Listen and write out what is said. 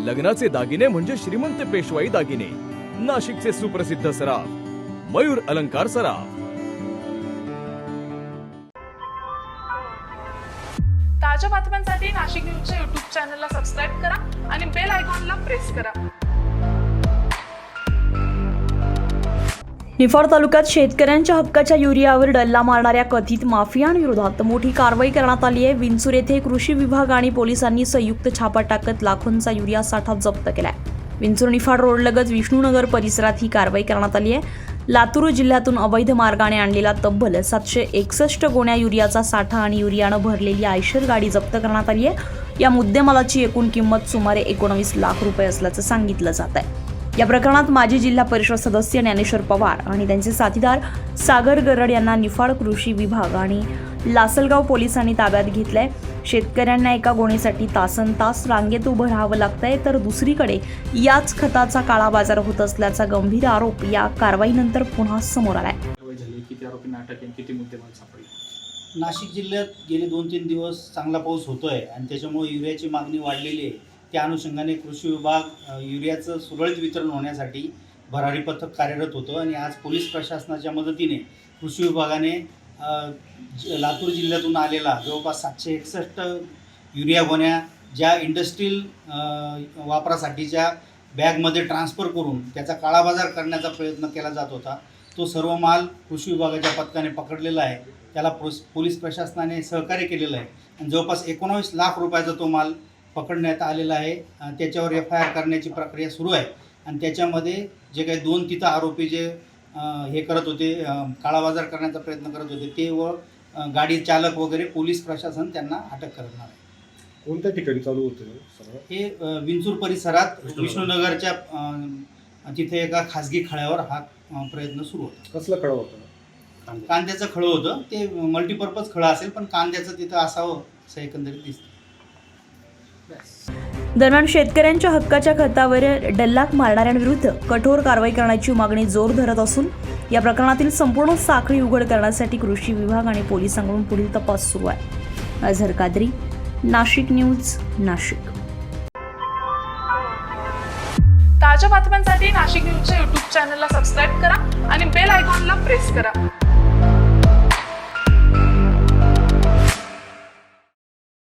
लग्नाचे दागिने म्हणजे श्रीमंत पेशवाई दागिने, नाशिकचे सुप्रसिद्ध सराफ मयूर अलंकार सराफ। ताज्या बातम्यांसाठी नाशिक न्यूजच्या YouTube चॅनलला सबस्क्राईब करा आणि बेल आयकॉनला प्रेस करा। निफाड तालुक्यात शेतकऱ्यांच्या हक्काच्या युरियावर डल्ला मारणाऱ्या कथित माफियांविरोधात मोठी कारवाई करण्यात आली आहे। विंचूर येथे कृषी विभाग आणि पोलिसांनी संयुक्त छापा टाकत लाखोंचा युरिया साठा जप्त केलाय। विंचूर निफाड रोडलगत विष्णुनगर परिसरात ही कारवाई करण्यात आली आहे। लातूर जिल्ह्यातून अवैध मार्गाने आणलेला तब्बल 761 गोण्या युरियाचा साठा आणि युरियानं भरलेली आयशर गाडी जप्त करण्यात आली आहे। या मुद्देमालाची एकूण किंमत सुमारे 19 लाख रुपये असल्याचं सांगितलं जात आहे। या प्रकरणात माजी जिल्हा परिषद सदस्य ज्ञानेश्वर पवार आणि त्यांचे साथीदार सागर गरड यांना निफाड कृषी विभाग आणि लासलगाव पोलिसांनी ताब्यात घेतलंय। शेतकऱ्यांना एका गोणीसाठी तासनतास रांगेत उभं राहावं लागतंय, तर दुसरीकडे याच खताचा काळा बाजार होत असल्याचा गंभीर आरोप या कारवाईनंतर पुन्हा समोर आलाय। किती आरोपींना अटक केली, किती मुद्देमाल सापडले? नाशिक जिल्ह्यात गेले 2-3 दिवस चांगला पाऊस होतोय आणि त्याच्यामुळे युरियाची मागणी वाढलेली आहे। त्या अनुषंगाने कृषी विभाग युरियाचं सुरळीत वितरण होण्यासाठी भरारी पथक कार्यरत होतं आणि आज पोलीस प्रशासनाच्या मदतीने कृषी विभागाने लातूर जिल्ह्यातून आलेला जवळपास 761 युरिया गोण्या ज्या इंडस्ट्रीयल वापरासाठीच्या बॅगमध्ये ट्रान्सफर करून त्याचा काळाबाजार करण्याचा प्रयत्न केला जात होता, तो सर्व माल कृषी विभागाच्या पथकाने पकडलेला आहे। त्याला पोलीस प्रशासनाने सहकार्य केलेलं आहे आणि जवळपास 19 लाख रुपयाचा तो माल पकडण्यात आलेला आहे। त्याच्यावर FIR करण्याची प्रक्रिया सुरू आहे आणि त्याच्यामध्ये जे काही 2 तिथं आरोपी जे हे करत होते, काळाबाजार करण्याचा प्रयत्न करत होते, ते व गाडी चालक वगैरे पोलीस प्रशासन त्यांना अटक करणार आहे। कोणत्या ठिकाणी चालू होतं हे विंचूर परिसरात विष्णुनगरच्या तिथे एका खाजगी खळ्यावर हा प्रयत्न सुरू होता। कसलं खळं होतं? कांद्याचं खळं होतं, ते मल्टीपर्पज खळं असेल पण कांद्याचं तिथं असावं असं एकंदरीत दिसतं। दरम्यान शेतकऱ्यांच्या हक्काच्या खतावर डल्ला मारणाऱ्यांविरुद्ध कठोर कारवाई करण्याची मागणी जोर धरत असून या प्रकरणातील संपूर्ण साखळी उघड करण्यासाठी कृषी विभाग आणि पोलिसांकडून पुढील तपास सुरू आहे। अझहर कादरी, नाशिक न्यूज, नाशिक। ताज्या बातम्यांसाठी नाशिक न्यूजच्या YouTube चॅनलला सबस्क्राईब करा आणि बेल आयकॉनला प्रेस करा।